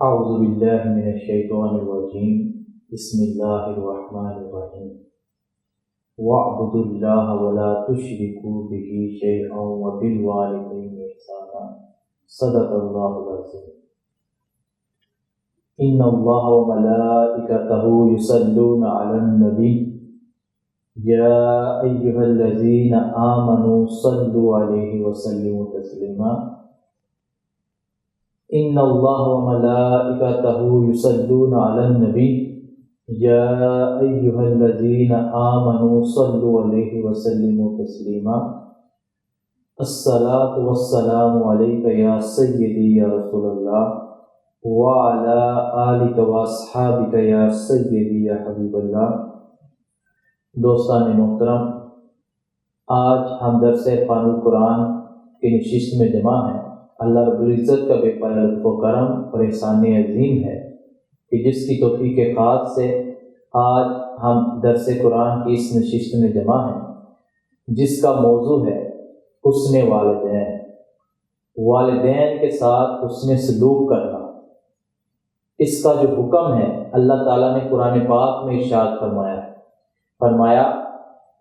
اعوذ باللہ من الشیطان الرجیم بسم اللہ الرحمن الرحیم وَاعْبُدُوا اللَّهَ وَلَا تُشْرِكُوا بِهِ شَيْئًا وَبِالْوَالِدَيْنِ إِحْسَانًا صدق اللہ العظیم۔ ان اللہ وملائکتہ یصلون علی النبی یا ایہا الذین آمنوا صلوا علیہ وسلموا تسلیما۔ ان اللہ وملائکتہ یصلون علی النبی یا ایہا الذین آمنوا صلوا علیہ وسلموا تسلیما۔ الصلاۃ والسلام علیک یا سیدی یا رسول اللہ وعلی آلک واصحابک یا سیدی یا حبیب اللہ۔ دوستان محترم، آج ہم درس خوان القرآن کی نشست میں جمع ہیں۔ اللہ رب العزت کا بے پناہ لطف و کرم اور احسان عظیم ہے کہ جس کی توفیق خاص سے آج ہم درس قرآن کی اس نشست میں جمع ہیں، جس کا موضوع ہے حسن والدین، والدین کے ساتھ حسن سلوک کرنا۔ اس کا جو حکم ہے اللہ تعالیٰ نے قرآن پاک میں ارشاد فرمایا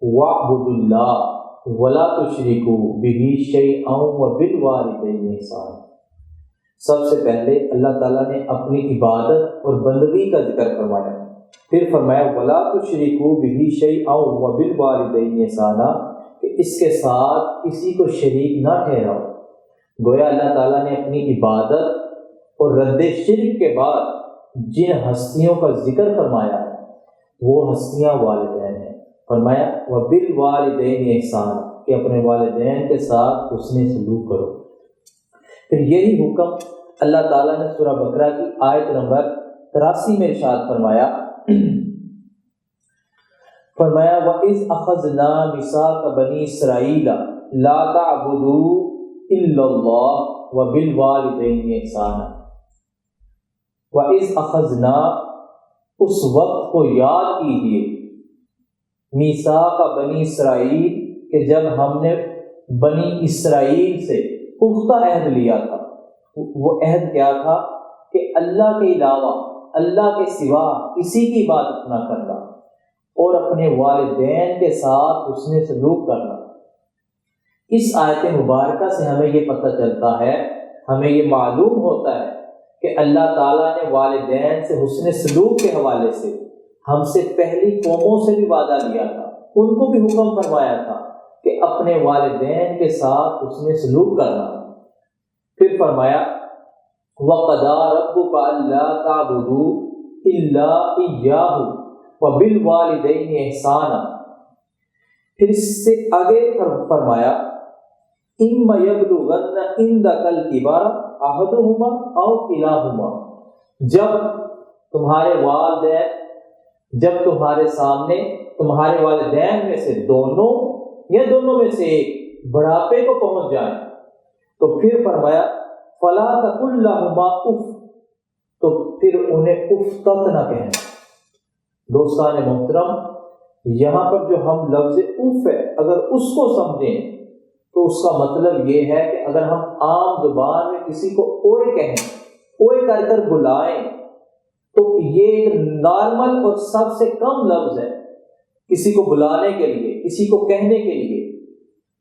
وَاعْبُدُوا اللَّهَ وَلَا تُشْرِكُوا بِهِ شَيْئًا وَبِالْوَالِدَيْنِ إِحْسَانًا۔ سب سے پہلے اللہ تعالیٰ نے اپنی عبادت اور بندگی کا ذکر فرمایا، پھر فرمایا وَلَا تُشْرِكُوا بِهِ شَيْئًا وَبِالْوَالِدَيْنِ إِحْسَانًا، کہ اس کے ساتھ کسی کو شریک نہ ٹھہراؤ۔ گویا اللہ تعالیٰ نے اپنی عبادت اور رد شرک کے بعد جن ہستیوں کا ذکر فرمایا ہے وہ ہستیاں والدین ہیں۔ فرمایا وَبِالْوَالِدَيْنِ إِحْسَانًا، کہ اپنے والدین کے ساتھ حسن سلوک کرو۔ پھر یہی حکم اللہ تعالیٰ نے سورہ بقرہ کی آیت نمبر 83 میں ارشاد فرمایا وَإِذْ أَخَذْنَا مِيثَاقَ بَنِي إِسْرَائِيلَ لَا تَعْبُدُوا إِلَّا اللَّهَ وَبِالْوَالِدَيْنِ إِحْسَانًا۔ وَإِذْ أَخَذْنَا، اس وقت کو یاد کیجیے، میثاق بنی اسرائیل، کہ جب ہم نے بنی اسرائیل سے پختہ عہد لیا تھا۔ وہ عہد کیا تھا کہ اللہ کے علاوہ، اللہ کے سوا کسی کی عبادت نہ کرنا اور اپنے والدین کے ساتھ حسن سلوک کرنا۔ اس آیت مبارکہ سے ہمیں یہ پتہ چلتا ہے، ہمیں یہ معلوم ہوتا ہے کہ اللہ تعالیٰ نے والدین سے حسن سلوک کے حوالے سے ہم سے پہلی قوموں سے بھی وعدہ لیا تھا، ان کو بھی حکم فرمایا تھا کہ اپنے والدین کے ساتھ حسن سلوک کرنا۔ پھر فرمایا وَقَضَىٰ رَبُّكَ أَلَّا تَعْبُدُوا إِلَّا إِيَّاهُ وَبِالْوَالِدَيْنِ إِحْسَانًا۔ پھر اس سے آگے فرمایا إِمَّا يَبْلُغَنَّ عِندَكَ الْكِبَرَ أَحَدُهُمَا أَوْ كِلَاهُمَا، جب تمہارے سامنے تمہارے والدین میں سے دونوں یا دونوں میں سے ایک بڑھاپے کو پہنچ جائیں تو پھر فرمایا فَلَا تَقُل لَّهُمَا اُف، تو پھر انہیں اف تک نہ کہنا۔ دوستان محترم، یہاں پر جو ہم لفظ اف ہے، اگر اس کو سمجھیں تو اس کا مطلب یہ ہے کہ اگر ہم عام زبان میں کسی کو اوئے کہیں، اوئے کر کر بلائیں، تو یہ ایک نارمل اور سب سے کم لفظ ہے کسی کو بلانے کے لیے، کسی کو کہنے کے لیے۔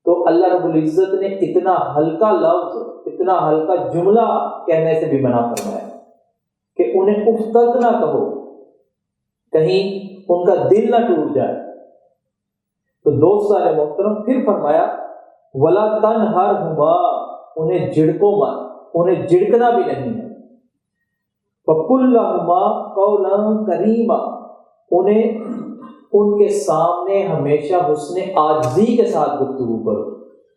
تو اللہ رب العزت نے اتنا ہلکا لفظ، اتنا ہلکا جملہ کہنے سے بھی منع فرمایا کہ انہیں اف تک نہ کہو، کہیں ان کا دل نہ ٹوٹ جائے۔ تو دوستان محترم، پھر فرمایا وَلَا تَنْهَرْهُمَا، انہیں جھڑکو مت، انہیں جھڑکنا بھی نہیں ہے۔ وَقُلْ لَهُمَا قَوْلًا كَرِيمًا، انہیں ان کے سامنے ہمیشہ حسن عاجزی کے ساتھ گفتگو کرو،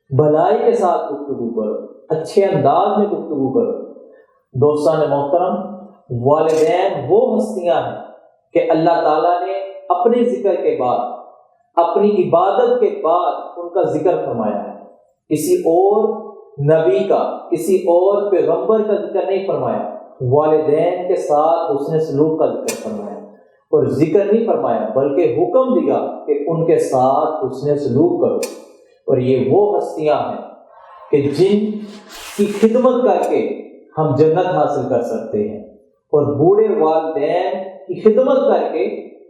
بھلائی کے ساتھ گفتگو کرو، اچھے انداز میں گفتگو کرو۔ دوستان محترم، والدین وہ ہستیاں ہیں کہ اللہ تعالیٰ نے اپنے ذکر کے بعد، اپنی عبادت کے بعد ان کا ذکر فرمایا ہے۔ کسی اور نبی کا، کسی اور پیغمبر کا ذکر نہیں فرمایا، والدین کے ساتھ حسن سلوک کا ذکر فرمایا، اور ذکر نہیں فرمایا بلکہ حکم دیا کہ ان کے ساتھ حسن سلوک کرو۔ اور یہ وہ ہستیاں ہیں کہ جن کی خدمت کر کے ہم جنت حاصل کر سکتے ہیں، اور بوڑھے والدین کی خدمت کر کے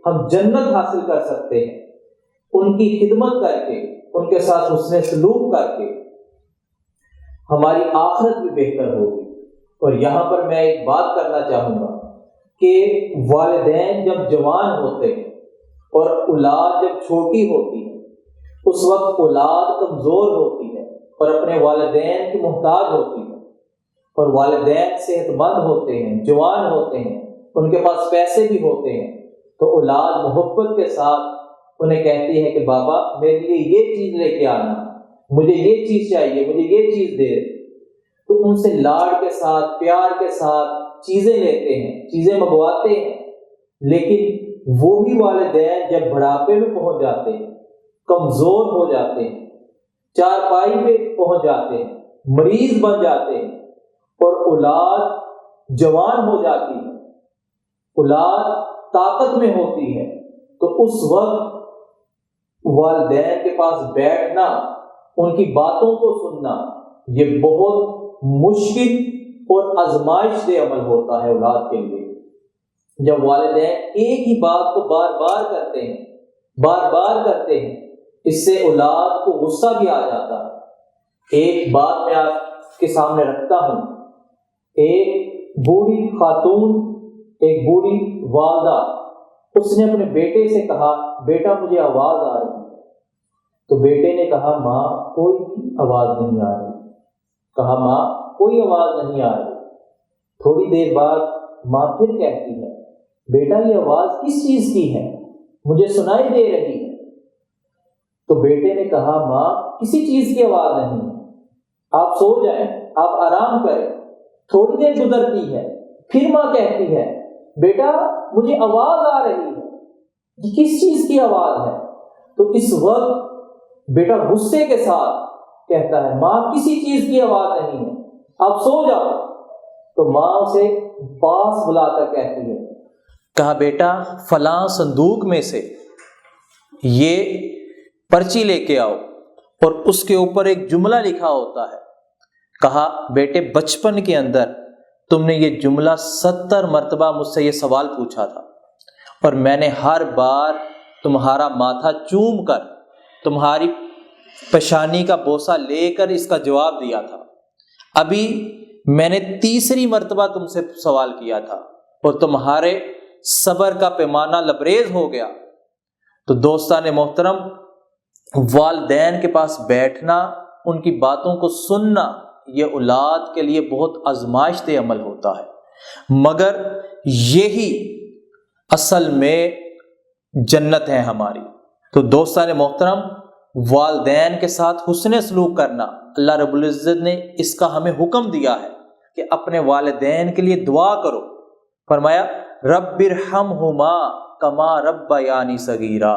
ہم جنت حاصل کر سکتے ہیں، ان کی خدمت کر کے، ان کے ساتھ حسن سلوک کر کے ہماری آخرت بھی بہتر ہوگی۔ اور یہاں پر میں ایک بات کرنا چاہوں گا کہ والدین جب جوان ہوتے ہیں اور اولاد جب چھوٹی ہوتی ہے، اس وقت اولاد کمزور ہوتی ہے اور اپنے والدین کی محتاج ہوتی ہے، اور والدین صحت مند ہوتے ہیں، جوان ہوتے ہیں، ان کے پاس پیسے بھی ہوتے ہیں، تو اولاد محبت کے ساتھ انہیں کہتی ہے کہ بابا میرے لیے یہ چیز لے کے آنا، مجھے یہ چیز چاہیے، مجھے یہ چیز دے، تو ان سے لاڈ کے ساتھ، پیار کے ساتھ چیزیں لیتے ہیں، چیزیں منگواتے ہیں۔ لیکن وہی والدین جب بڑھاپے میں پہنچ جاتے ہیں، کمزور ہو جاتے ہیں، چارپائی پہ پہنچ جاتے ہیں، مریض بن جاتے ہیں، اور اولاد جوان ہو جاتی ہے، اولاد طاقت میں ہوتی ہے، تو اس وقت والدین کے پاس بیٹھنا، ان کی باتوں کو سننا، یہ بہت مشکل اور آزمائش دہ عمل ہوتا ہے اولاد کے لیے۔ جب والدین ایک ہی بات کو بار بار کرتے ہیں، بار بار کرتے ہیں، اس سے اولاد کو غصہ بھی آ جاتا ہے۔ ایک بات میں آپ کے سامنے رکھتا ہوں، ایک بوڑھی خاتون، ایک بوڑھی والدہ، اس نے اپنے بیٹے سے کہا بیٹا مجھے آواز آ رہی ہے، تو بیٹے نے کہا ماں کوئی آواز نہیں آ رہی، کہا ماں کوئی آواز نہیں آ رہی۔ تھوڑی دیر بعد ماں پھر کہتی ہے بیٹا یہ آواز کس چیز کی ہے، مجھے سنائی دے رہی ہے۔ تو بیٹے نے کہا ماں کسی چیز کی آواز نہیں ہے، آپ سو جائیں، آپ آرام کریں۔ تھوڑی دیر گزرتی ہے، پھر ماں کہتی ہے بیٹا مجھے آواز آ رہی ہے، یہ کس چیز کی آواز ہے؟ تو اس وقت بیٹا غصے کے ساتھ کہتا ہے ماں کسی چیز کی آواز نہیں ہے، آپ سو جاؤ۔ تو ماں اسے پاس بلا کر کہتی ہے، کہا بیٹا فلاں صندوق میں سے یہ پرچی لے کے آؤ، اور اس کے اوپر ایک جملہ لکھا ہوتا ہے۔ کہا بیٹے بچپن کے اندر تم نے یہ جملہ 70 مرتبہ مجھ سے یہ سوال پوچھا تھا، اور میں نے ہر بار تمہارا ماتھا چوم کر، تمہاری پیشانی کا بوسہ لے کر اس کا جواب دیا تھا۔ ابھی میں نے تیسری مرتبہ تم سے سوال کیا تھا، اور تمہارے صبر کا پیمانہ لبریز ہو گیا۔ تو دوستان محترم، والدین کے پاس بیٹھنا، ان کی باتوں کو سننا، یہ اولاد کے لیے بہت آزمائش دہ عمل ہوتا ہے، مگر یہی اصل میں جنت ہے ہماری۔ تو دوستان محترم، والدین کے ساتھ حسن سلوک کرنا، اللہ رب العزت نے اس کا ہمیں حکم دیا ہے کہ اپنے والدین کے لیے دعا کرو۔ فرمایا رب ارحمہما کما ربیانی صغیرا،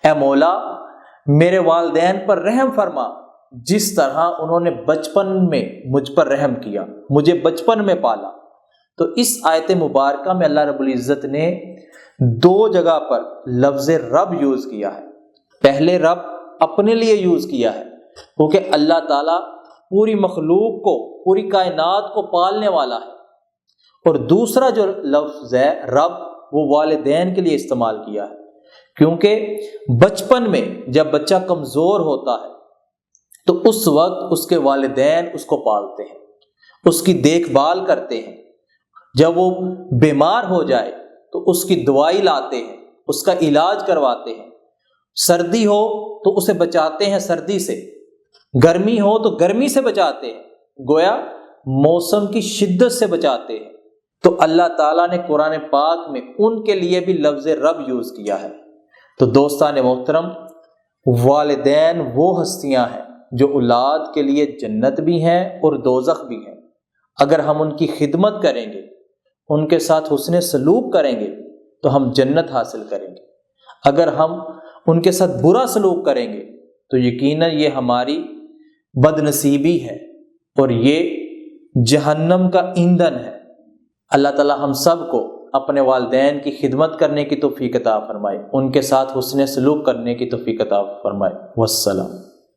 اے مولا میرے والدین پر رحم فرما جس طرح انہوں نے بچپن میں مجھ پر رحم کیا، مجھے بچپن میں پالا۔ تو اس آیت مبارکہ میں اللہ رب العزت نے 2 جگہ پر لفظ رب یوز کیا ہے۔ پہلے رب اپنے لیے یوز کیا ہے، کیونکہ اللہ تعالیٰ پوری مخلوق کو، پوری کائنات کو پالنے والا ہے، اور دوسرا جو لفظ ہے رب، وہ والدین کے لیے استعمال کیا ہے، کیونکہ بچپن میں جب بچہ کمزور ہوتا ہے تو اس وقت اس کے والدین اس کو پالتے ہیں، اس کی دیکھ بھال کرتے ہیں۔ جب وہ بیمار ہو جائے تو اس کی دوائی لاتے ہیں، اس کا علاج کرواتے ہیں۔ سردی ہو تو اسے بچاتے ہیں سردی سے، گرمی ہو تو گرمی سے بچاتے ہیں، گویا موسم کی شدت سے بچاتے ہیں۔ تو اللہ تعالیٰ نے قرآن پاک میں ان کے لیے بھی لفظ رب یوز کیا ہے۔ تو دوستان محترم، والدین وہ ہستیاں ہیں جو اولاد کے لیے جنت بھی ہیں اور دوزخ بھی ہیں۔ اگر ہم ان کی خدمت کریں گے، ان کے ساتھ حسن سلوک کریں گے تو ہم جنت حاصل کریں گے۔ اگر ہم ان کے ساتھ برا سلوک کریں گے تو یقیناً یہ ہماری بد نصیبی ہے اور یہ جہنم کا ایندھن ہے۔ اللہ تعالی ہم سب کو اپنے والدین کی خدمت کرنے کی توفیق عطا فرمائے، ان کے ساتھ حسن سلوک کرنے کی توفیق عطا فرمائے۔ والسلام۔